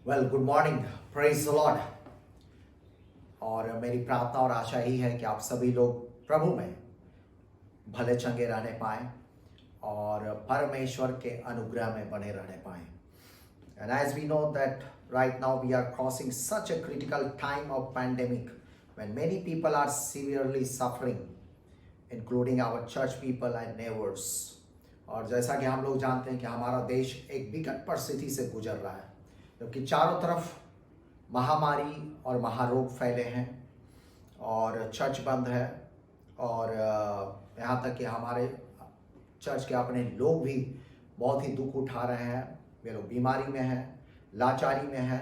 Well good morning, praise the Lord. और मेरी प्रार्थना और आशा ही है कि आप सभी लोग प्रभु में भले चंगे रहने पाएं और परमेश्वर के अनुग्रह में बने रहने पाएं। And as we know that right now we are crossing such a critical time of pandemic when many people are severely suffering, including our church people and neighbors. और जैसा कि हम लोग जानते हैं कि हमारा देश एक विकट परिस्थिति से गुजर रहा है, क्योंकि चारों तरफ महामारी और महारोग फैले हैं और चर्च बंद है। और यहाँ तक कि हमारे चर्च के अपने लोग भी बहुत ही दुख उठा रहे हैं। वे लोग बीमारी में हैं, लाचारी में हैं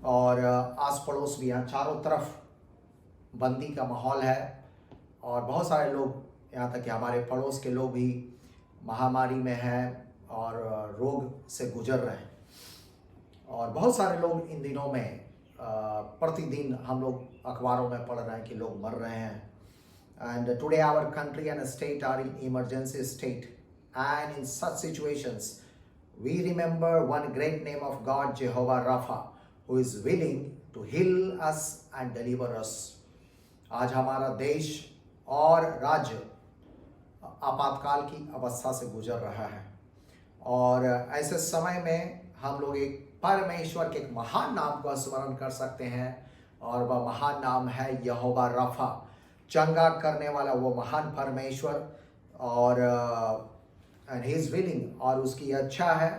और आस पड़ोस भी हैं। चारों तरफ बंदी का माहौल है और बहुत सारे लोग, यहाँ तक कि हमारे पड़ोस के लोग भी महामारी में हैं और रोग से गुजर रहे हैं। और बहुत सारे लोग इन दिनों में प्रतिदिन हम लोग अखबारों में पढ़ रहे हैं कि लोग मर रहे हैं। And today our country and state are in emergency state, and in such situations we remember one great name of God, Jehovah Rapha, who is willing to heal us and deliver us. आज हमारा देश और राज्य आपातकाल की अवस्था से गुजर रहा है और ऐसे समय में हम लोग एक परमेश्वर के एक महान नाम का स्मरण कर सकते हैं और वह महान नाम है यहोवा रफा, चंगा करने वाला वो महान परमेश्वर। और एंड ही इज विलिंग, और उसकी इच्छा है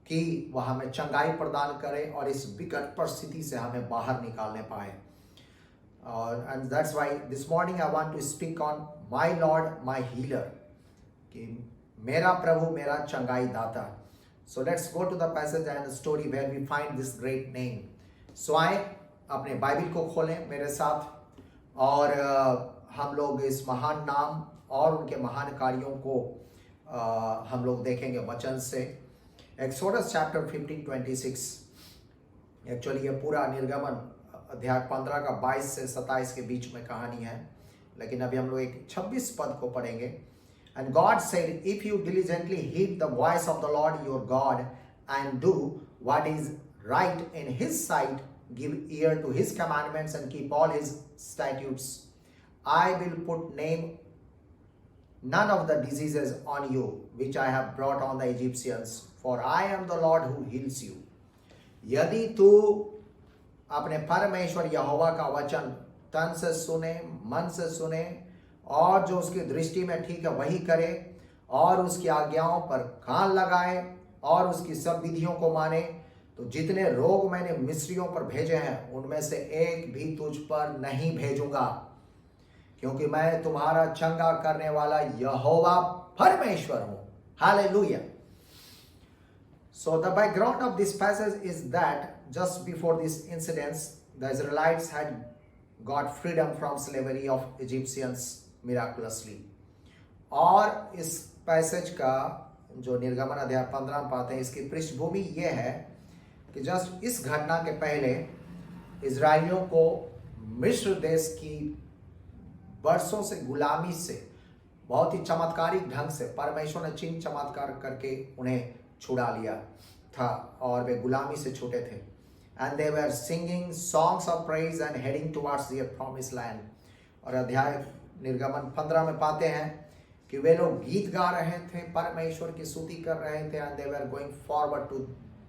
कि वह हमें चंगाई प्रदान करे और इस विकट परिस्थिति से हमें बाहर निकालने पाए। और and that's why this morning I want to speak on my Lord my healer, कि मेरा प्रभु मेरा चंगाई दाता। So let's go to the passage and story where we find this great name. So आए अपने बाइबल को खोलें मेरे साथ और हम लोग इस महान नाम और उनके महान कार्यों को हम लोग देखेंगे वचन से। एक्सोडस चैप्टर 15:26, एक्चुअली ये पूरा निर्गमन अध्याय 15 का 22 से 27 के बीच में कहानी है, लेकिन अभी हम लोग एक 26 पद को पढ़ेंगे। And God said, if you diligently heed the voice of the Lord your God and do what is right in his sight, give ear to his commandments and keep all his statutes, I will put name none of the diseases on you which I have brought on the Egyptians, for I am the Lord who heals you. यदि तू अपने परमेश्वर यहोवा का वचन तन से सुने, मन से सुने और जो उसकी दृष्टि में ठीक है वही करे और उसकी आज्ञाओं पर कान लगाए और उसकी सब विधियों को माने, तो जितने रोग मैंने मिस्रियों पर भेजे हैं उनमें से एक भी तुझ पर नहीं भेजूंगा, क्योंकि मैं तुम्हारा चंगा करने वाला यहोवा परमेश्वर हूं। Hallelujah. So the background of this passage is that just before these incidents, the Israelites had got freedom from slavery of Egyptians miraculously. और इस पैसेज का जो निर्गमन अध्याय 15 में पाते हैं, इसकी पृष्ठभूमि ये है कि जस्ट इस घटना के पहले इजराइलियों को मिस्र देश की वर्षों से गुलामी से बहुत ही चमत्कारिक ढंग से परमेश्वर ने चिन्ह चमत्कार करके उन्हें छुड़ा लिया था और वे गुलामी से छूटे थे। And they were singing songs of praise and heading towards their promised land. और अध्याय निर्गमन 15 में पाते हैं कि वे लोग गीत गा रहे थे, परमेश्वर की स्तुति कर रहे थे, and they were going forward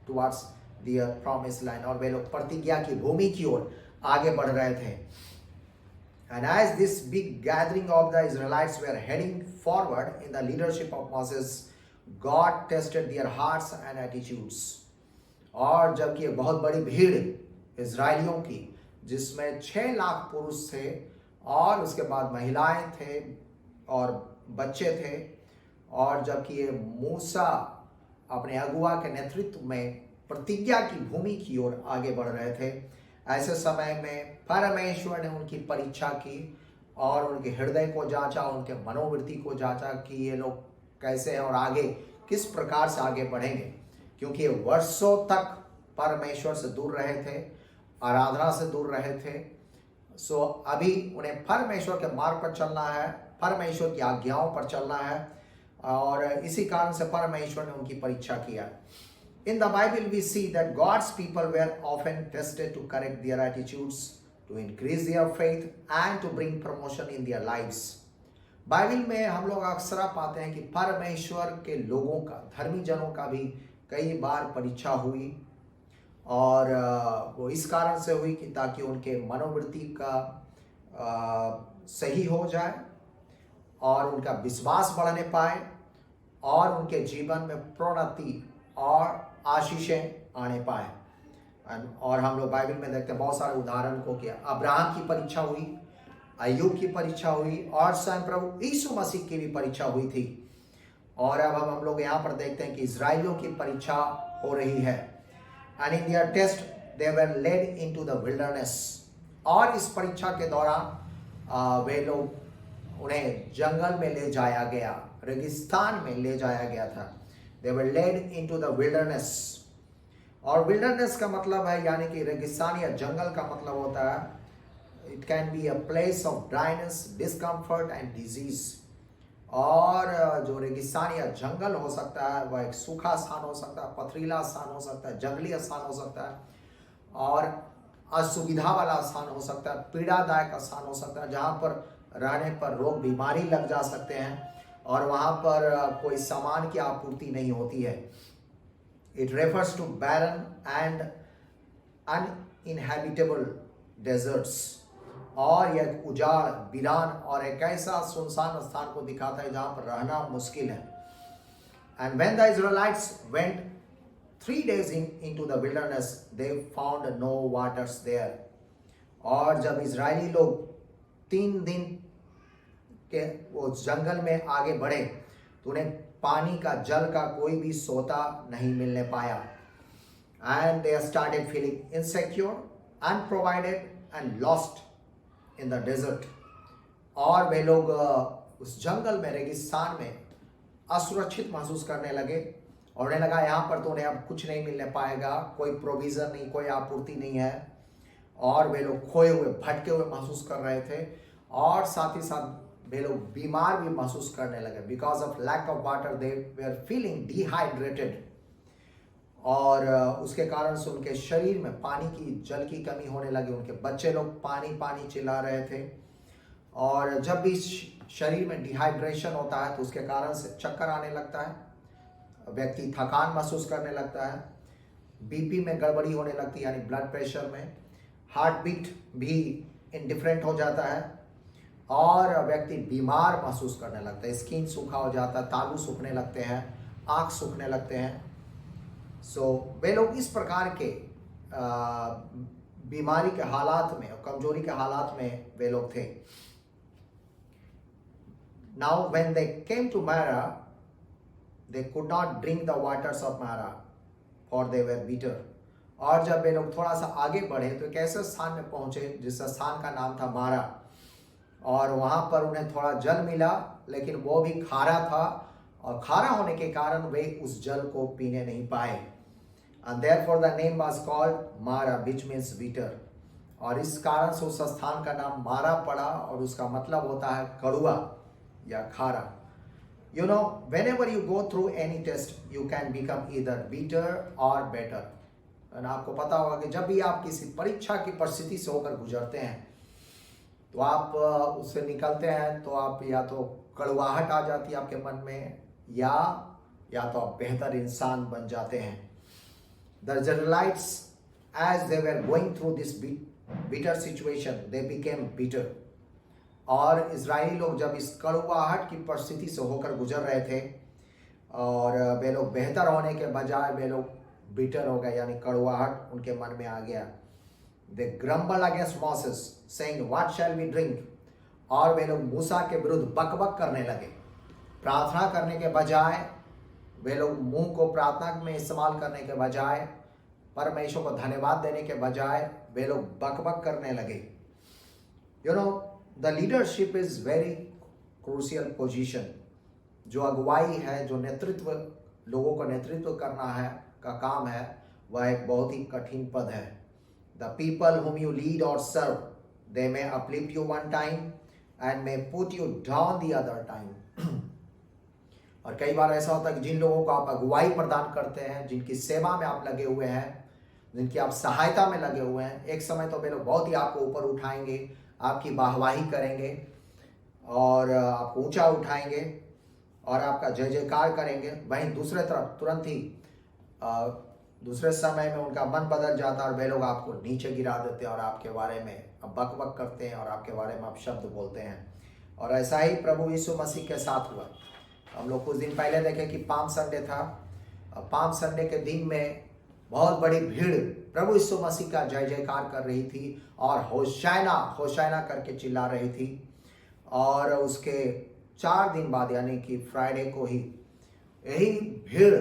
towards their promised land, और वे लोग प्रतिज्ञा की भूमि की ओर आगे बढ़ रहे थे। And as this big gathering of the Israelites were heading forward in the leadership of Moses, God tested their hearts and attitudes. और जबकि एक बहुत बड़ी भीड़ इजराइलियों की, जिसमें 6 लाख पुरुष थे और उसके बाद महिलाएं थे और बच्चे थे, और जबकि ये मूसा अपने अगुआ के नेतृत्व में प्रतिज्ञा की भूमि की ओर आगे बढ़ रहे थे, ऐसे समय में परमेश्वर ने उनकी परीक्षा की और उनके हृदय को जांचा, उनके मनोवृत्ति को जांचा कि ये लोग कैसे हैं और आगे किस प्रकार से आगे बढ़ेंगे, क्योंकि ये वर्षों तक परमेश्वर से दूर रहे थे, आराधना से दूर रहे थे। सो अभी उन्हें परमेश्वर के मार्ग पर चलना है, परमेश्वर की आज्ञाओं पर चलना है, और इसी कारण से परमेश्वर ने उनकी परीक्षा किया। In the Bible, we see that God's people were often tested to correct their attitudes, to increase their faith, and to bring promotion in their lives. Bible में हम लोग अक्सर पाते हैं कि परमेश्वर के लोगों का, धर्मी जनों का भी कई बार परीक्षा हुई, और वो इस कारण से हुई कि ताकि उनके मनोवृत्ति का सही हो जाए और उनका विश्वास बढ़ने पाए और उनके जीवन में प्रोन्नति और आशीषें आने पाए। और हम लोग बाइबल में देखते हैं बहुत सारे उदाहरण को कि अब्राहम की परीक्षा हुई, अय्यूब की परीक्षा हुई और स्वयं प्रभु यीशु मसीह की भी परीक्षा हुई थी। और अब हम लोग यहाँ पर देखते हैं कि इजराइलियों की परीक्षा हो रही है। And in their test they were led into the wilderness. और इस परीक्षा के दौरान वे लोग उन्हें जंगल में ले जाया गया, रेगिस्तान में ले जाया गया था। दे were led into the wilderness. और विल्डरनेस का मतलब है यानी कि रेगिस्तान या जंगल का मतलब होता है it can be a place of dryness, discomfort and disease. और जो रेगिस्तान या जंगल हो सकता है वह एक सूखा स्थान हो सकता है, पथरीला स्थान हो सकता है, जंगली स्थान हो सकता है, और असुविधा वाला स्थान हो सकता है, पीड़ादायक स्थान हो सकता है, जहाँ पर रहने पर रोग बीमारी लग जा सकते हैं और वहाँ पर कोई सामान की आपूर्ति नहीं होती है। It refers to barren and uninhabitable deserts. और यह उजाड़, वीरान और एक ऐसा सुनसान स्थान को दिखाता है जहाँ पर रहना मुश्किल है। And when the Israelites went 3 days into the wilderness, they found no waters there. और जब इजरायली लोग 3 दिन के वो जंगल में आगे बढ़े तो उन्हें पानी का, जल का कोई भी सोता नहीं मिलने पाया। And they started feeling insecure, unprovided and lost in the desert. और वे लोग उस जंगल में, रेगिस्तान में असुरक्षित महसूस करने लगे और उन्हें लगा यहाँ पर तो उन्हें अब कुछ नहीं मिलने पाएगा, कोई प्रोविज़न नहीं, कोई आपूर्ति नहीं है। और वे लोग खोए हुए, भटके हुए महसूस कर रहे थे और साथ ही साथ वे लोग बीमार भी महसूस करने लगे। Because of lack of water they were are feeling dehydrated. और उसके कारण से उनके शरीर में पानी की, जल की कमी होने लगी। उनके बच्चे लोग पानी पानी चिल्ला रहे थे। और जब भी शरीर में डिहाइड्रेशन होता है तो उसके कारण से चक्कर आने लगता है, व्यक्ति थकान महसूस करने लगता है, बीपी में गड़बड़ी होने लगती है यानी ब्लड प्रेशर में, हार्ट बीट भी इंडिफरेंट हो जाता है और व्यक्ति बीमार महसूस करने लगता है। स्किन सूखा हो जाता है, तालू सूखने लगते हैं, आँख सूखने लगते हैं। वे लोग इस प्रकार के बीमारी के हालात में और कमजोरी के हालात में वे लोग थे। Now when they came to Mara, they could not drink the waters of Mara, for they were bitter. और जब वे लोग थोड़ा सा आगे बढ़े तो एक ऐसे स्थान में पहुंचे जिस स्थान का नाम था मारा, और वहां पर उन्हें थोड़ा जल मिला लेकिन वो भी खारा था, और खारा होने के कारण वे उस जल को पीने नहीं पाए। And therefore the name was called Mara, which means bitter. और इस कारण से उस स्थान का नाम मारा पड़ा और उसका मतलब होता है कड़वा या खारा। You know, whenever you go through any test, you can become either bitter or better. और आपको पता होगा कि जब भी आप किसी परीक्षा की परिस्थिति से होकर गुजरते हैं तो आप उससे निकलते हैं तो आप या तो कड़वाहट आ जाती है आपके मन में, या तो आप बेहतर इंसान बन जाते हैं। The Israelites, as they were going through this bitter situation, they became bitter. और इजरायली लोग जब इस कड़वाहट की परिस्थिति से होकर गुजर रहे थे और वे लोग बेहतर होने के बजाय वे लोग बिटर हो गए, यानी कड़वाहट उनके मन में आ गया। They grumbled against Moses, saying, "What shall we drink?" और वे लोग मूसा के विरुद्ध बकबक करने लगे। प्रार्थना करने के बजाय वे लोग मुंह को प्रार्थना में इस्तेमाल करने के बजाय, परमेश्वर को धन्यवाद देने के बजाय वे लोग बकबक करने लगे। You know, the leadership is very crucial position. जो अगुवाई है, जो नेतृत्व, लोगों को नेतृत्व करना है का काम है, वह एक बहुत ही कठिन पद है। The people whom you lead or serve, they may uplift you one time and may put you down the other time. और कई बार ऐसा होता है कि जिन लोगों को आप अगुवाई प्रदान करते हैं, जिनकी सेवा में आप लगे हुए हैं, जिनकी आप सहायता में लगे हुए हैं, एक समय तो वे लोग बहुत ही आपको ऊपर उठाएंगे, आपकी वाहवाही करेंगे और आपको ऊंचा उठाएंगे और आपका जय जयकार करेंगे। वहीं दूसरे तरफ तुरंत ही दूसरे समय में उनका मन बदल जाता है और वे लोग आपको नीचे गिरा देते हैं और आपके बारे में बक बक करते हैं और आपके बारे में आप शब्द बोलते हैं। और ऐसा ही प्रभु यीशु मसीह के साथ हुआ। हम लोग कुछ दिन पहले देखे कि पाम संडे था। पाम संडे के दिन में बहुत बड़ी भीड़ प्रभु यीशु मसीह का जय जयकार कर रही थी और होशाना होशाना करके चिल्ला रही थी। और उसके 4 दिन बाद यानी कि फ्राइडे को ही यही भीड़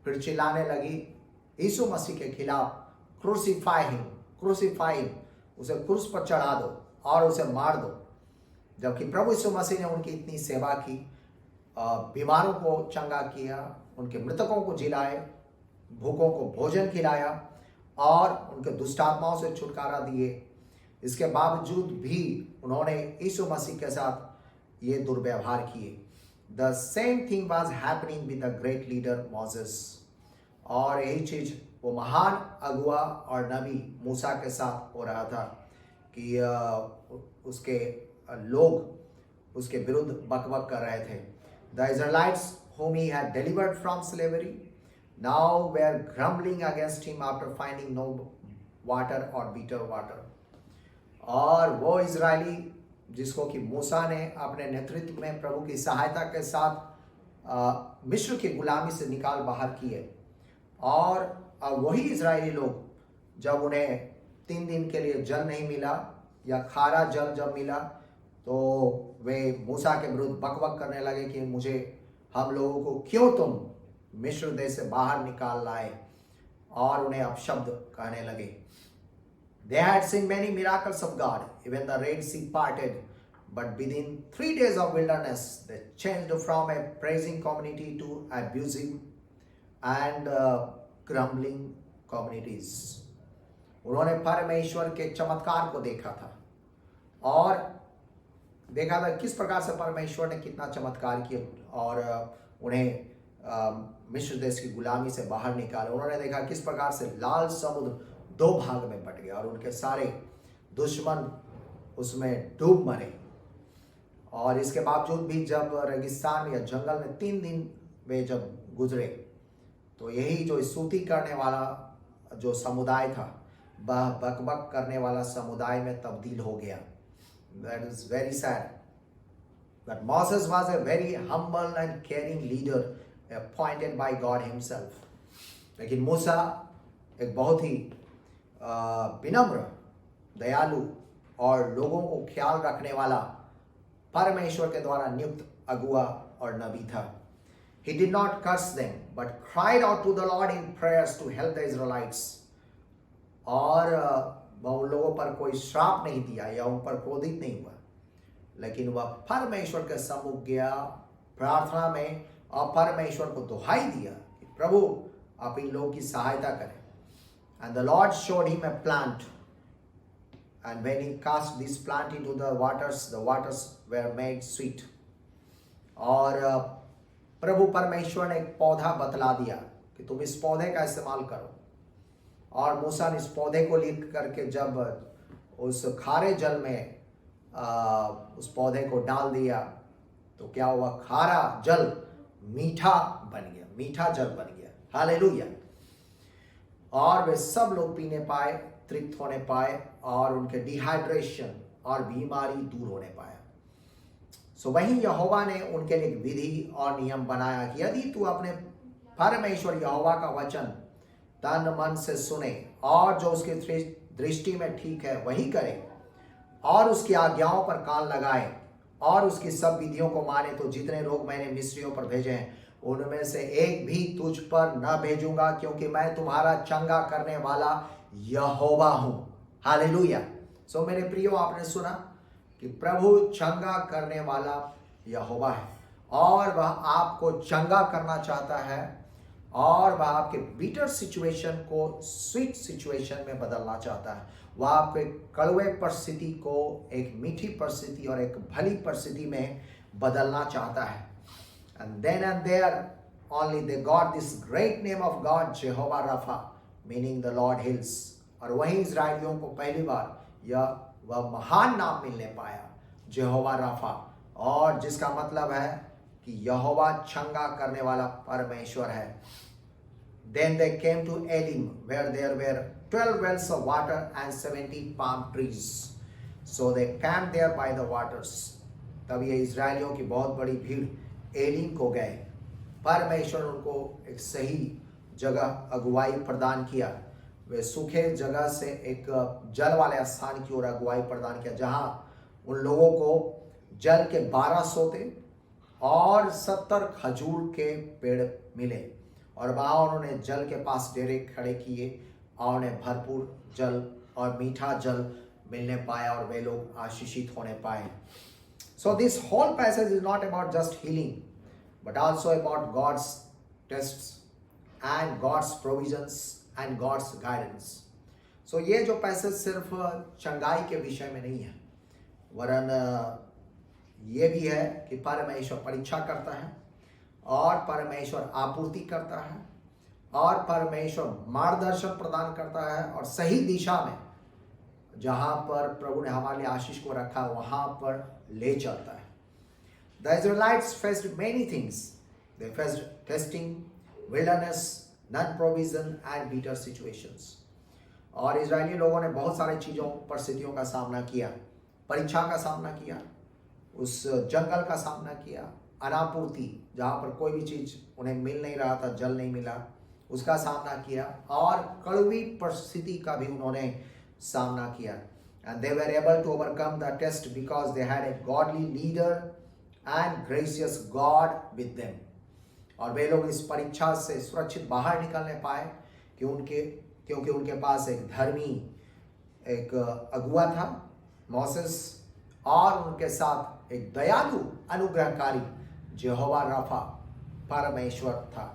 फिर चिल्लाने लगी यीशु मसीह के खिलाफ, क्रूसीफाई हिम, उसे क्रूस पर चढ़ा दो और उसे मार दो। जबकि प्रभु यीशु मसीह ने उनकी इतनी सेवा की, बीमारों को चंगा किया, उनके मृतकों को जिलाए, भूखों को भोजन खिलाया और उनके दुष्टात्माओं से छुटकारा दिए। इसके बावजूद भी उन्होंने यीशु मसीह के साथ ये दुर्व्यवहार किए। The same thing was happening with the great leader Moses. और यही चीज वो महान अगुआ और नबी मूसा के साथ हो रहा था कि उसके लोग उसके विरुद्ध बकबक कर रहे थे। The Israelites whom he had delivered from slavery now were grumbling against him after finding no water or bitter water। और वो इजरायली जिसको कि मूसा ने अपने नेतृत्व में प्रभु की सहायता के साथ मिस्र की गुलामी से निकाल बाहर किए, और वही इजरायली लोग जब उन्हें 3 दिन के लिए जल नहीं मिला या खारा जल जब मिला तो वे मूसा के विरुद्ध बकबक करने लगे कि हम लोगों को क्यों तुम मिस्र देश से बाहर निकाल लाए, और उन्हें अपशब्द कहने लगे। They had seen many miracles of God, even the Red Sea parted, but within 3 days of wilderness, they changed from a praising community to abusive and grumbling communities। उन्होंने परमेश्वर के चमत्कार को देखा था और देखा था किस प्रकार से परमेश्वर ने कितना चमत्कार किया और उन्हें मिस्र देश की गुलामी से बाहर निकाला। उन्होंने देखा किस प्रकार से लाल समुद्र 2 भाग में बट गया और उनके सारे दुश्मन उसमें डूब मरे। और इसके बावजूद भी जब रेगिस्तान या जंगल में 3 दिन वे जब गुजरे तो यही जो स्तुति करने वाला जो समुदाय था वह बकबक करने वाला समुदाय में तब्दील हो गया। That is very sad. But Moses was a very humble and caring leader appointed by God himself। लेकिन मूसा एक बहुत ही विनम्र, दयालु और लोगों को ख्याल रखने वाला परमेश्वर के द्वारा नियुक्त अगुआ और नबी था। He did not curse them, but cried out to the Lord in prayers to help the Israelites। और वह उन लोगों पर कोई श्राप नहीं दिया या उन पर क्रोधित नहीं हुआ, लेकिन वह परमेश्वर के सम्मुख गया प्रार्थना में और परमेश्वर को दुहाई दिया कि प्रभु आप इन लोगों की सहायता करें। And the Lord showed him a plant, and when he cast this plant into the waters were made sweet। और प्रभु परमेश्वर ने एक पौधा बतला दिया कि तुम इस पौधे का इस्तेमाल करो। और मूसा ने इस पौधे को लिख करके जब उस खारे जल में उस पौधे को डाल दिया तो क्या हुआ, खारा जल मीठा बन गया, मीठा जल बन गया। हालेलुया। और वे सब लोग पीने पाए, तृप्त होने पाए और उनके डिहाइड्रेशन और बीमारी दूर होने पाया। सो वहीं यहोवा ने उनके लिए विधि और नियम बनाया कि यदि तू अपने परमेश्वर यहोवा का वचन तन मन से सुने और जो उसकी दृष्टि में ठीक है वही करे और उसकी आज्ञाओं पर कान लगाए और उसकी सब विधियों को माने, तो जितने रोग मैंने मिस्रियों पर भेजे हैं उनमें से एक भी तुझ पर न भेजूंगा, क्योंकि मैं तुम्हारा चंगा करने वाला यहोवा हूं। हालेलुया। सो मेरे प्रियो, आपने सुना कि प्रभु चंगा करने वाला यहोवा है और वह आपको चंगा करना चाहता है और वह आपके बीटर सिचुएशन को स्वीट सिचुएशन में बदलना चाहता है। वह आपके कड़वे परिस्थिति को एक मीठी परिस्थिति और एक भली परिस्थिति में बदलना चाहता है। And then and there only they got this great name of God, Jehovah Rapha, meaning the Lord heals. और वहीं इजराइलियों को पहली बार वह महान नाम मिलने पाया, जेहोवा राफा, और जिसका मतलब है कि यहोवा चंगा करने वाला परमेश्वर है. Then they came to Elim, where there were 12 wells of water and 70 palm trees. So they camped there by the waters. तब ये इजराइलियों की बहुत बड़ी भीड़ एलिम को गए. परमेश्वर उनको एक सही जगह अगुवाई प्रदान किया. वे सूखे जगह से एक जल वाले स्थान की ओर अगुवाई प्रदान किया, जहां उन लोगों को जल के 12 सोते और 70 खजूर के पेड़ मिले. और वहां उन्होंने जल के पास डेरे खड़े किए और उन्हें भरपूर जल और मीठा जल मिलने पाया और वे लोग आशीषित होने पाए. So this whole passage is not about just healing, but also about God's tests and God's provisions and God's guidance. So ये जो पैसेज सिर्फ चंगाई के विषय में नहीं है, वरन ये भी है कि परमेश्वर परीक्षा करता है और परमेश्वर आपूर्ति करता है और परमेश्वर मार्गदर्शन प्रदान करता है और सही दिशा में जहां पर प्रभु ने हमारे लिए आशीष को रखा वहां पर ले चलता है. The Israelites faced many things. They faced testing, wilderness, non-provision and bitter situations. और इजरायली लोगों ने बहुत सारी चीज़ों परिस्थितियों का सामना किया. परीक्षा का सामना किया, उस जंगल का सामना किया, अनापूर्ति जहाँ पर कोई भी चीज़ उन्हें मिल नहीं रहा था, जल नहीं मिला, उसका सामना किया, और कड़वी परिस्थिति का भी उन्होंने सामना किया. And they were able to overcome the test because they had a godly leader and gracious God with them. और वे लोग इस परीक्षा से सुरक्षित बाहर निकलने पाए क्योंकि उनके पास एक धर्मी एक अगुआ था, मोसेस, और उनके साथ एक दयालु अनुग्रहकारी जेहोवा राफा परमेश्वर था.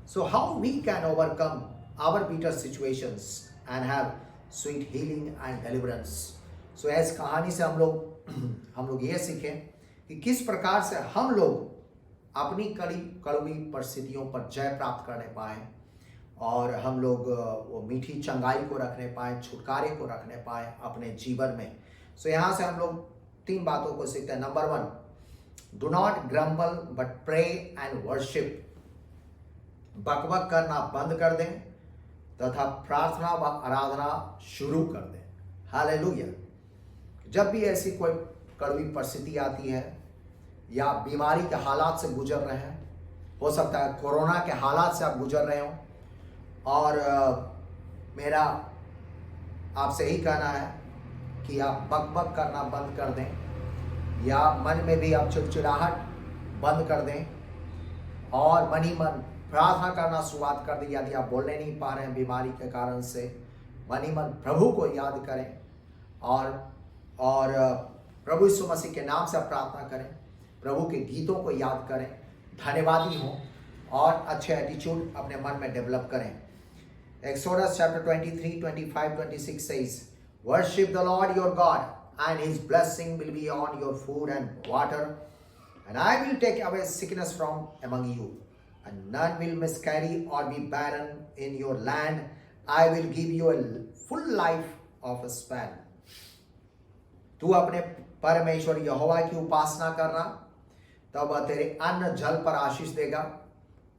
So how we can overcome our bitter situations and have sweet healing and deliverance. So इस कहानी से हम लोग ये सीखें कि किस प्रकार से हम लोग अपनी कड़वी परिस्थितियों पर जय प्राप्त करने पाए और हम लोग वो मीठी चंगाई को रखने पाए, छुटकारे को रखने पाए अपने जीवन में. सो यहाँ से हम लोग 3 बातों को सीखते हैं. Number 1, do not grumble but pray and worship. बकबक करना बंद कर दें तथा प्रार्थना व आराधना शुरू कर दें. हालेलुया. जब भी ऐसी कोई कड़वी परिस्थिति आती है या बीमारी के हालात से गुजर रहे हैं, हो सकता है कोरोना के हालात से आप गुजर रहे हो, और मेरा आपसे यही कहना है कि आप बकबक करना बंद कर दें या मन में भी आप चिड़चिड़ाहट बंद कर दें और मन ही मन प्रार्थना करना शुरुआत कर दें. यदि आप बोलने नहीं पा रहे हैं बीमारी के कारण से, मन ही मन प्रभु को याद करें और प्रभु यीशु मसीह के नाम से आप प्रार्थना करें, प्रभु के गीतों को याद करें, धन्यवादी हों और अच्छे एटीट्यूड अपने मन में डेवलप करें. Exodus chapter 23, 25, 26 says, worship the Lord your God and his blessing will be on your food and water, and I will take away sickness from among you, and none will miscarry or be barren in your land. I will give you a full life of a span. तू अपने परमेश्वर यहोवा की उपासना करना, तब वह तेरे अन्न जल पर आशीष देगा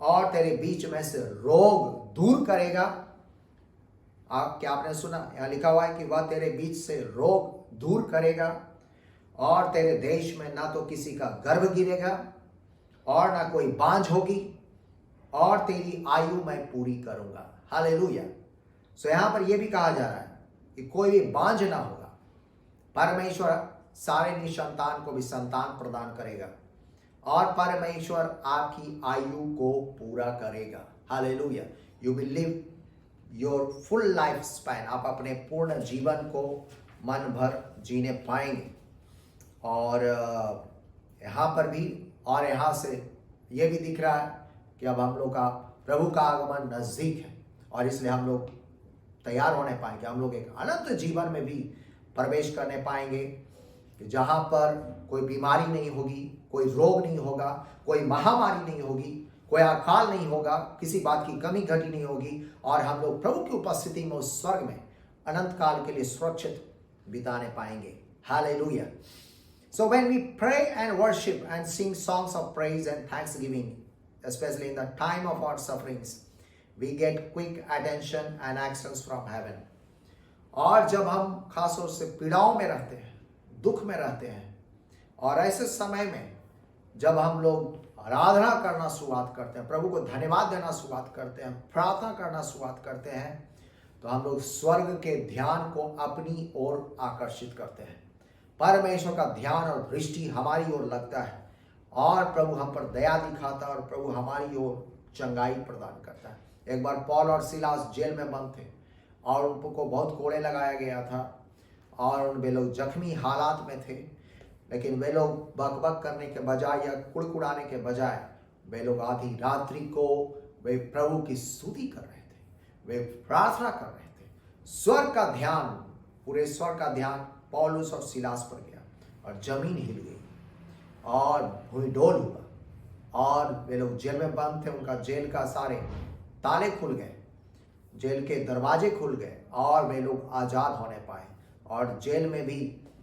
और तेरे बीच में से रोग दूर करेगा. क्या आपने सुना? यहाँ लिखा हुआ है कि वह तेरे बीच से रोग दूर करेगा और तेरे देश में ना तो किसी का गर्भ गिरेगा और ना कोई बांझ होगी और तेरी आयु मैं पूरी करूंगा. हालेलुया. सो यहाँ पर यह भी कहा जा रहा है कि कोई भी बांझ ना होगा. परमेश्वर सारे निसंतान को भी संतान प्रदान करेगा और परमेश्वर आपकी आयु को पूरा करेगा. Hallelujah. You will live your full life span. आप अपने पूर्ण जीवन को मन भर जीने पाएंगे. और यहाँ पर भी और यहाँ से ये भी दिख रहा है कि अब हम लोग का प्रभु का आगमन नजदीक है और इसलिए हम लोग तैयार होने पाएंगे. हम लोग एक अनंत जीवन में भी प्रवेश करने पाएंगे जहाँ पर कोई बीमारी नहीं होगी, कोई रोग नहीं होगा, कोई महामारी नहीं होगी, कोई अकाल नहीं होगा, किसी बात की कमी घटी नहीं होगी, और हम लोग प्रभु की उपस्थिति में उस स्वर्ग में अनंत काल के लिए सुरक्षित बिताने पाएंगे। Hallelujah. So when we pray and worship and sing songs of praise and thanksgiving, especially in the time of our sufferings, we get quick attention and actions from heaven. और जब हम खासतौर से पीड़ाओं में रहते हैं, दुख में रहते हैं, और ऐसे समय में जब हम लोग आराधना करना शुरुआत करते हैं, प्रभु को धन्यवाद देना शुरुआत करते हैं, प्रार्थना करना शुरुआत करते हैं, तो हम लोग स्वर्ग के ध्यान को अपनी ओर आकर्षित करते हैं। परमेश्वर का ध्यान और दृष्टि हमारी ओर लगता है, और प्रभु हम पर दया दिखाता है, और प्रभु हमारी ओर चंगाई प्रदान करता है। एक बार पौल और सिलास जेल में बंद थे, और उनको बहुत कोड़े लगाया गया था, और वे लोग जख्मी हालात में थे, लेकिन वे लोग बकबक करने के बजाय या कुड़कुड़ाने के बजाय वे लोग आधी रात्रि को वे प्रभु की स्तुति कर रहे थे, वे प्रार्थना कर रहे थे। स्वर्ग का ध्यान, पूरे स्वर्ग का ध्यान पौलुस और सिलास पर गया, और जमीन हिल गई और भूमिडोल हुआ, और वे लोग जेल में बंद थे, उनका जेल का सारे ताले खुल गए, जेल के दरवाजे खुल गए, और वे लोग आज़ाद होने पाए, और जेल में भी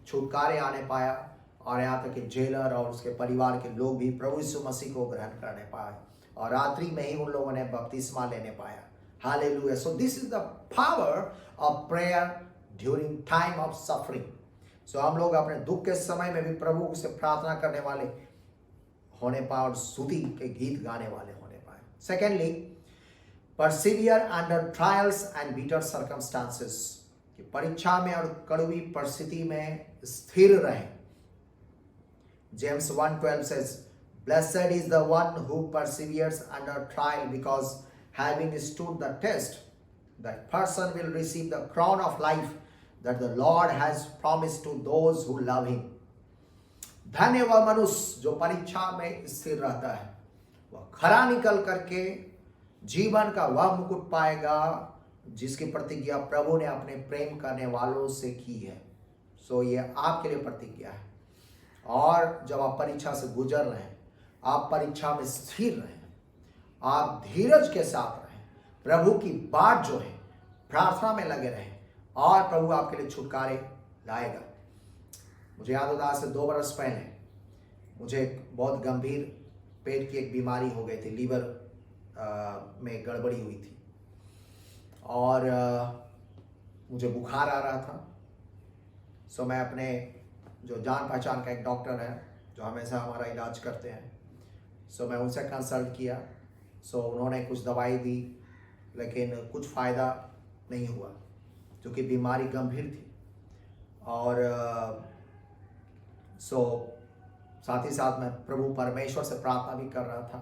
छुटकारे आने पाया, और यहाँ तक कि जेलर और उसके परिवार के लोग भी प्रभु यीशु मसीह को ग्रहण करने पाए, और रात्रि में ही उन लोगों ने बपतिस्मा लेने पाया। Hallelujah. So this is the power of prayer during time of suffering. So हम लोग अपने दुख के समय में भी प्रभु से प्रार्थना करने वाले होने पाए, और स्तुति के गीत गाने वाले होने पाए। Secondly, persevere under trials and bitter circumstances, कि परीक्षा में और कड़वी परिस्थिति में स्थिर रहें। James 1:12 says, "Blessed is the one who perseveres under trial, because having stood the test, that person will receive the crown of life that the Lord has promised to those who love him." धन्य वह मनुष्य जो परीक्षा में स्थिर रहता है, वह खरा निकल करके जीवन का वह मुकुट पाएगा जिसकी प्रतिज्ञा प्रभु ने अपने प्रेम करने वालों से की है। सो ये आपके लिए प्रतिज्ञा है। और जब आप परीक्षा से गुजर रहे हैं, आप परीक्षा में स्थिर रहें, आप धीरज के साथ रहें, प्रभु की बात जो है प्रार्थना में लगे रहें, और प्रभु आपके लिए छुटकारे लाएगा। मुझे याद होता है, 2 बरस पहले मुझे बहुत गंभीर पेट की एक बीमारी हो गई थी, लीवर में गड़बड़ी हुई थी, और मुझे बुखार आ रहा था। सो मैं अपने जो जान पहचान का एक डॉक्टर है जो हमेशा हमारा इलाज करते हैं, सो मैं उनसे कंसल्ट किया। सो उन्होंने कुछ दवाई दी, लेकिन कुछ फ़ायदा नहीं हुआ, क्योंकि बीमारी गंभीर थी। और साथ ही साथ मैं प्रभु परमेश्वर से प्रार्थना भी कर रहा था।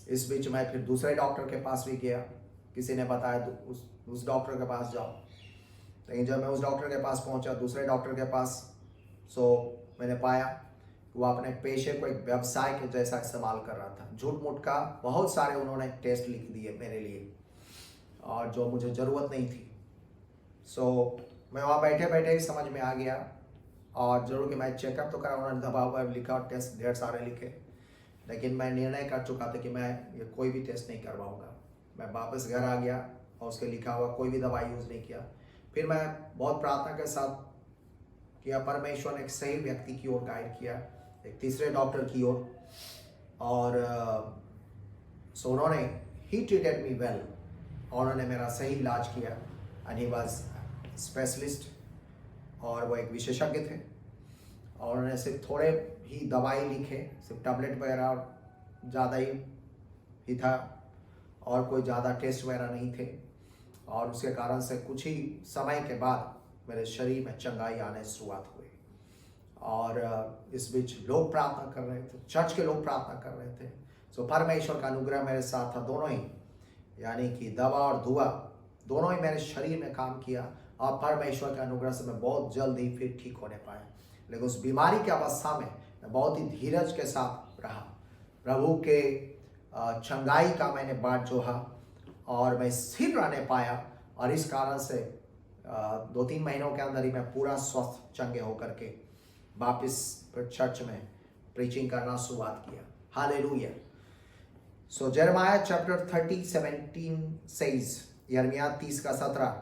इस बीच मैं फिर दूसरे डॉक्टर के पास भी गया, किसी ने बताया तो उस डॉक्टर के पास जाओ। लेकिन जब मैं उस डॉक्टर के पास पहुंचा, दूसरे डॉक्टर के पास, मैंने पाया कि वो अपने पेशे को एक व्यवसाय के जैसा इस्तेमाल कर रहा था। झूठ मूठ का बहुत सारे उन्होंने टेस्ट लिख दिए मेरे लिए, और जो मुझे ज़रूरत नहीं थी। मैं वहाँ बैठे बैठे ही समझ में आ गया, और जरूर कि मैं चेकअप तो करा, उन्होंने दबा हुआ लिखा और टेस्ट ढेर सारे लिखे, लेकिन मैं निर्णय कर चुका था कि मैं ये कोई भी टेस्ट नहीं करवाऊँगा। मैं वापस घर आ गया, और उसके लिखा हुआ कोई भी दवाई यूज़ नहीं किया। फिर मैं बहुत प्रार्थना के साथ किया, परमेश्वर ने एक सही व्यक्ति की ओर गाइड किया, एक तीसरे डॉक्टर की ओर, और उन्होंने ही ट्रीटेड मी वेल, और उन्होंने मेरा सही इलाज किया। एंड ही वाज स्पेशलिस्ट, और वो एक विशेषज्ञ थे, और उन्होंने सिर्फ थोड़े ही दवाई लिखे, सिर्फ टैबलेट वगैरह ज़्यादा ही था, और कोई ज़्यादा टेस्ट वगैरह नहीं थे। और उसके कारण से कुछ ही समय के बाद मेरे शरीर में चंगाई आने शुरुआत हुई। और इस बीच लोग प्रार्थना कर रहे थे, चर्च के लोग प्रार्थना कर रहे थे। परमेश्वर का अनुग्रह मेरे साथ था, दोनों ही, यानी कि दवा और दुआ दोनों ही मेरे शरीर में काम किया, और परमेश्वर के अनुग्रह से मैं बहुत जल्द ही फिर ठीक होने पाया। लेकिन उस बीमारी की अवस्था में मैं बहुत ही धीरज के साथ रहा, प्रभु के चंगाई का मैंने बाट जोहा, और मैं स्थिर रहने पाया। और इस कारण से 2-3 महीनों के अंदर ही मैं पूरा स्वस्थ चंगे होकर के वापस चर्च में प्रीचिंग करना शुरुआत किया। Hallelujah. So Jeremiah chapter 30:17 says, यिर्मयाह 30:17,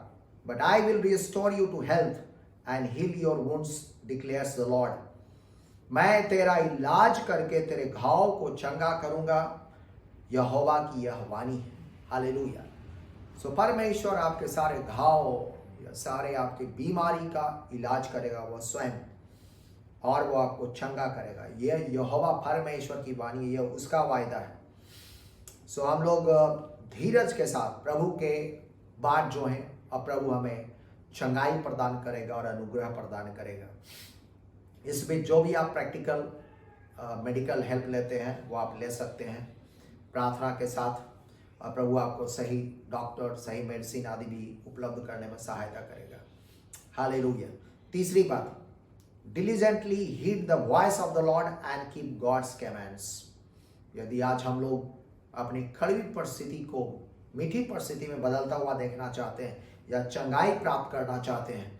but I will restore you to health and heal your wounds, declares the Lord. मैं तेरा इलाज करके तेरे घाव को चंगा करूंगा, यहोवा की यह वाणी है। हालेलुया। सो परमेश्वर आपके सारे घाव या सारे आपकी बीमारी का इलाज करेगा वह स्वयं, और वो आपको चंगा करेगा। यह यहोवा परमेश्वर की वाणी है, यह उसका वायदा है। सो हम लोग धीरज के साथ प्रभु के बात जो है, अब प्रभु हमें चंगाई प्रदान करेगा और अनुग्रह प्रदान करेगा। इसमें जो भी आप प्रैक्टिकल मेडिकल हेल्प लेते हैं वो आप ले सकते हैं प्रार्थना के साथ, और प्रभु आपको सही डॉक्टर, सही मेडिसिन आदि भी उपलब्ध करने में सहायता करेगा। हालेलुया। तीसरी बात, diligently heed the voice of the Lord and keep God's commands. यदि आज हम लोग अपनी कड़वी परिस्थिति को मीठी परिस्थिति में बदलता हुआ देखना चाहते हैं या चंगाई प्राप्त करना चाहते हैं,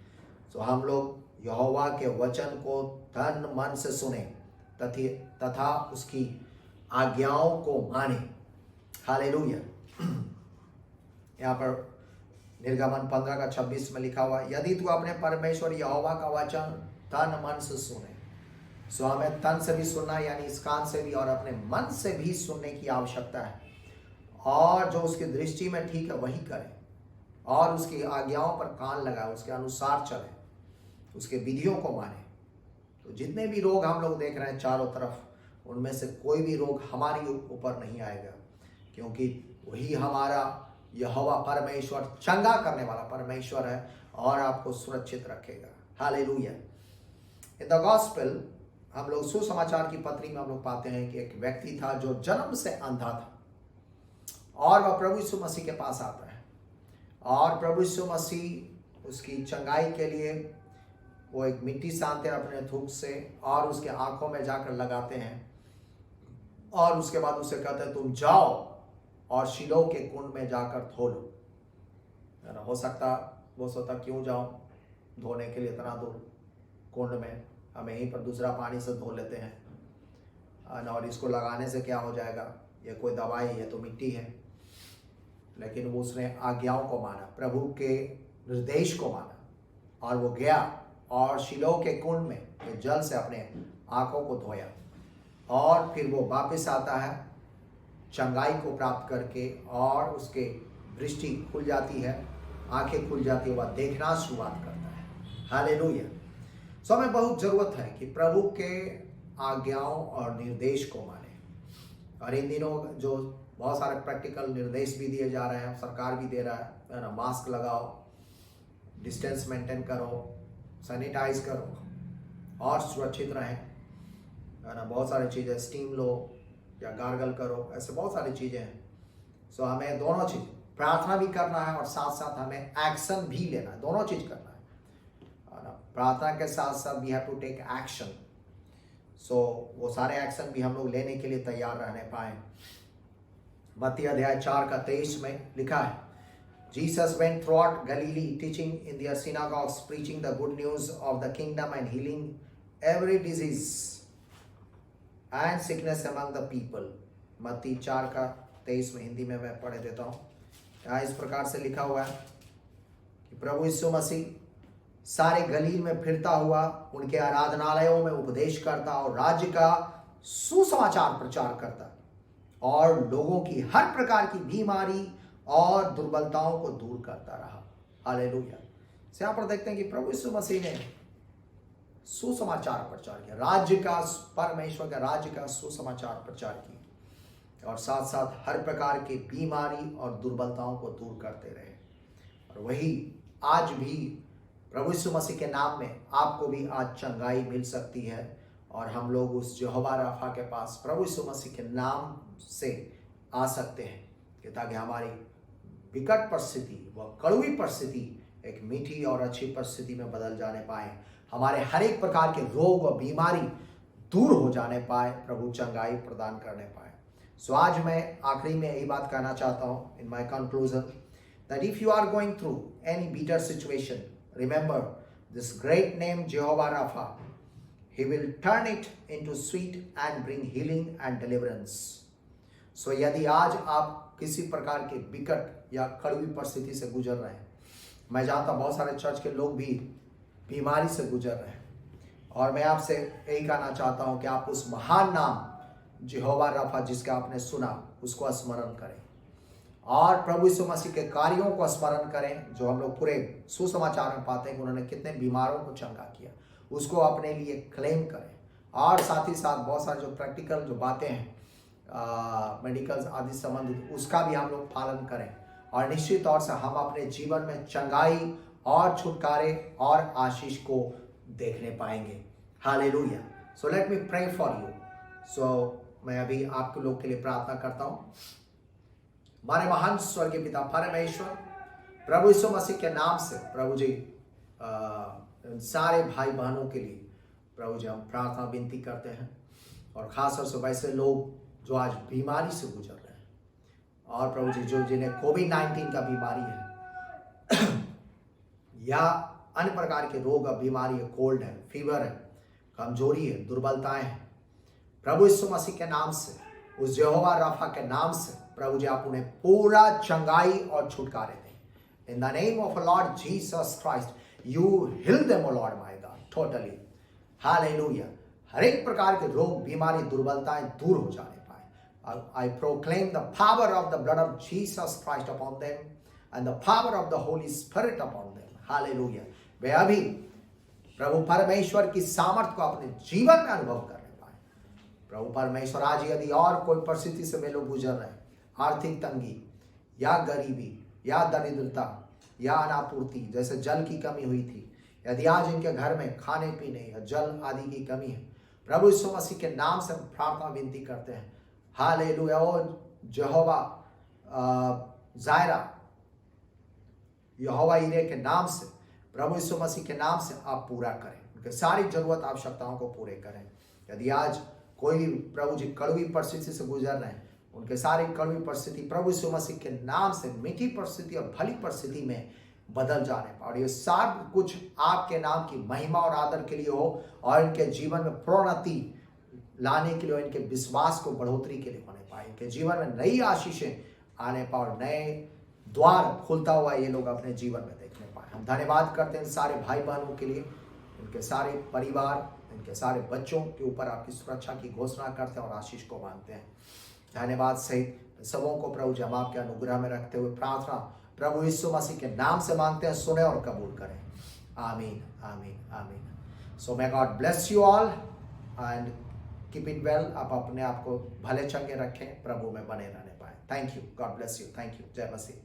तो हम लोग यहोवा के वचन को तन मन से सुने तथा उसकी आज्ञाओं को माने। हालेलुया। यहाँ पर निर्गमन 15:26 में लिखा हुआ, यदि तू अपने परमेश्वर यहोवा का वचन तन मन से सुने। सो हमें तन से भी सुनना, यानी इस कान से भी और अपने मन से भी सुनने की आवश्यकता है, और जो उसकी दृष्टि में ठीक है वही करें, और उसकी आज्ञाओं पर कान लगाए, उसके अनुसार चले, उसके विधियों को माने। तो जितने भी रोग हम लोग देख रहे हैं चारों तरफ, उनमें से कोई भी रोग हमारी ऊपर नहीं आएगा, क्योंकि वही हमारा यहोवा परमेश्वर चंगा करने वाला परमेश्वर है और आपको सुरक्षित रखेगा। हालेलुया। इन द गॉस्पेल, हम लोग सुसमाचार की पत्री में हम लोग पाते हैं कि एक व्यक्ति था जो जन्म से अंधा था, और वह प्रभु यीशु मसीह के पास आता है, और प्रभु यीशु मसीह उसकी चंगाई के लिए वो एक मिट्टी सानते हैं अपने थूक से, और उसके आंखों में जाकर लगाते हैं, और उसके बाद उसे कहते हैं तुम जाओ और शिलो के कुंड में जाकर धो लो। है ना, हो सकता वो सोचता क्यों जाऊं धोने के लिए इतना दूर कुंड में, हम यहीं पर दूसरा पानी से धो लेते हैं, और इसको लगाने से क्या हो जाएगा, ये कोई दवाई, ये तो मिट्टी है। लेकिन वो उसने आज्ञाओं को माना, प्रभु के निर्देश को माना, और वो गया और शिलो के कुंड में जल से अपने आंखों को धोया, और फिर वो वापस आता है चंगाई को प्राप्त करके, और उसके दृष्टि खुल जाती है, आंखें खुल जाती है, वह देखना शुरुआत करता है। हालेलुया। सो हमें बहुत जरूरत है कि प्रभु के आज्ञाओं और निर्देश को माने, और इन दिनों जो बहुत सारे प्रैक्टिकल निर्देश भी दिए जा रहे हैं, सरकार भी दे रहा है ना, मास्क लगाओ, डिस्टेंस मेंटेन करो, सैनिटाइज करो और सुरक्षित रहें, है ना। बहुत सारी चीज़ें, स्टीम लो या गार्गल करो, ऐसे बहुत सारी चीज़ें हैं। सो हमें दोनों चीज़, प्रार्थना भी करना है और साथ साथ हमें एक्शन भी लेना है, दोनों चीज़ करना है ना। प्रार्थना के साथ साथ we have to take action. So वो सारे एक्शन भी हम लोग लेने के लिए तैयार रहने पाए। मत्ती अध्याय 4:23 में लिखा है, Jesus went throughout Galilee, teaching in their synagogues, preaching the good news of the kingdom and healing every disease and sickness among the people. मत्ती 4:23 में, हिंदी में मैं पढ़ देता हूँ। यहाँ इस प्रकार से लिखा हुआ है कि प्रभु यीशु मसीह सारे गलील में फिरता हुआ उनके आराधनालयों में उपदेश करता और राज्य का सुसमाचार प्रचार करता, और लोगों की हर प्रकार की बीमारी और दुर्बलताओं को दूर करता रहा। हालेलुया। से यहाँ पर देखते हैं कि प्रभु यीशु मसीह ने सुसमाचार प्रचार किया, राज्य का, परमेश्वर के राज्य का सुसमाचार प्रचार किया, और साथ साथ हर प्रकार की बीमारी और दुर्बलताओं को दूर करते रहे। और वही आज भी प्रभु यीशु मसीह के नाम में आपको भी आज चंगाई मिल सकती है, और हम लोग उस यहोवा राफा के पास प्रभु यीशु मसीह के नाम से आ सकते हैं, कि ताकि हमारी विकट परिस्थिति, वह कड़वी परिस्थिति एक मीठी और अच्छी परिस्थिति में बदल जाने पाए, हमारे हर एक प्रकार के रोग व बीमारी दूर हो जाने पाए, प्रभु चंगाई प्रदान करने पाए। सो आज मैं आखिरी में यही बात कहना चाहता हूँ, in my conclusion, that if you are going through any bitter situation, remember this great name Jehovah Rapha, He will turn it into sweet and bring healing and deliverance. So यदि आज आप किसी प्रकार के विकट या कड़वी परिस्थिति से गुजर रहे हैं, मैं जानता हूं बहुत सारे चर्च के लोग भी बीमारी से गुजर रहे हैं, और मैं आपसे यही कहना चाहता हूं कि आप उस महान नाम यहोवा रफा जिसका आपने सुना उसको स्मरण करें, और प्रभु यीशु मसीह के कार्यों को स्मरण करें जो हम लोग पूरे सुसमाचार में पाते हैं कि उन्होंने कितने बीमारों को चंगा किया, उसको अपने लिए क्लेम करें। और साथ ही साथ बहुत सारे जो प्रैक्टिकल जो बातें हैं मेडिकल आदि संबंधित, उसका भी हम लोग पालन करें, और निश्चित तौर से हम अपने जीवन में चंगाई और छुटकारे और आशीष को देखने पाएंगे। Hallelujah. So let me pray for you. So मैं अभी आपके लोग के लिए प्रार्थना करता हूँ। हमारे महान स्वर्गीय पिता परमेश्वर, प्रभु यीशु मसीह के नाम से प्रभु जी सारे भाई बहनों के लिए प्रभु जी हम प्रार्थना विनती करते हैं, और खासतौर से वैसे लोग जो आज बीमारी से गुजर रहे हैं, और प्रभु जी जो जिन्हें कोविड-19 का बीमारी है या अन्य प्रकार के रोग और बीमारी है, कोल्ड है, फीवर है, कमजोरी है, दुर्बलताएं हैं, प्रभु यीशु मसीह के नाम से, उस यहोवा रफा के नाम से प्रभु जी आप उन्हें पूरा चंगाई और छुटकारे दें। In the name of Lord Jesus Christ you heal them O Lord my God totally. Hallelujah. हर एक प्रकार के रोग, बीमारी, दुर्बलताएं दूर हो जाने पाए। I proclaim the power of the blood of Jesus Christ upon them and the power of the Holy Spirit upon them. Hallelujah. वे अभी प्रभु परमेश्वर की सामर्थ को अपने जीवन में अनुभव करने पाए। प्रभु परमेश्वर आज यदि और कोई परिस्थिति से वे लोग गुजर रहे हैं, आर्थिक तंगी या गरीबी या दरिद्रता या अनापूर्ति, जैसे जल की कमी हुई थी, यदि आज इनके घर में खाने पीने या जल आदि की कमी है, प्रभु यीशु मसीह के नाम से प्रार्थना विनती करते हैं। हालेलुया। और यहोवा जायरा, यहोवा यीरे के नाम से, प्रभु यीशु मसीह के नाम से आप पूरा करें, उनके सारी जरूरत आवश्यकताओं को पूरे करें। यदि आज कोई भी प्रभु जी कड़वी परिस्थिति से गुजर रहे हैं, उनके सारी कड़वी परिस्थिति प्रभु यीशु मसीह के नाम से मीठी परिस्थिति और भली परिस्थिति में बदल जाने पाए, और ये सब कुछ आपके नाम की महिमा और आदर के लिए हो, और इनके जीवन में प्रोन्नति लाने के लिए, इनके विश्वास को बढ़ोतरी के लिए होने पाए, इनके जीवन में नई आशीषें आने पाए और नए द्वार खुलता हुआ ये लोग अपने जीवन में देखने पाए। हम धन्यवाद करते हैं सारे भाई बहनों के लिए, इनके सारे परिवार, इनके सारे बच्चों के ऊपर आपकी सुरक्षा की घोषणा करते हैं और आशीष को मांगते हैं। धन्यवाद सहित सबों को प्रभु जी हम आपके अनुग्रह में रखते हुए प्रार्थना प्रभु यीशु मसीह के नाम से मांगते हैं, सुने और कबूल करें। आमीन, आमीन, आमीन। So may God bless you all and keep it well. आप अपने आप को भले चंगे रखें, प्रभु में बने रहने पाए। Thank you. God bless you. Thank you. जय मसीह।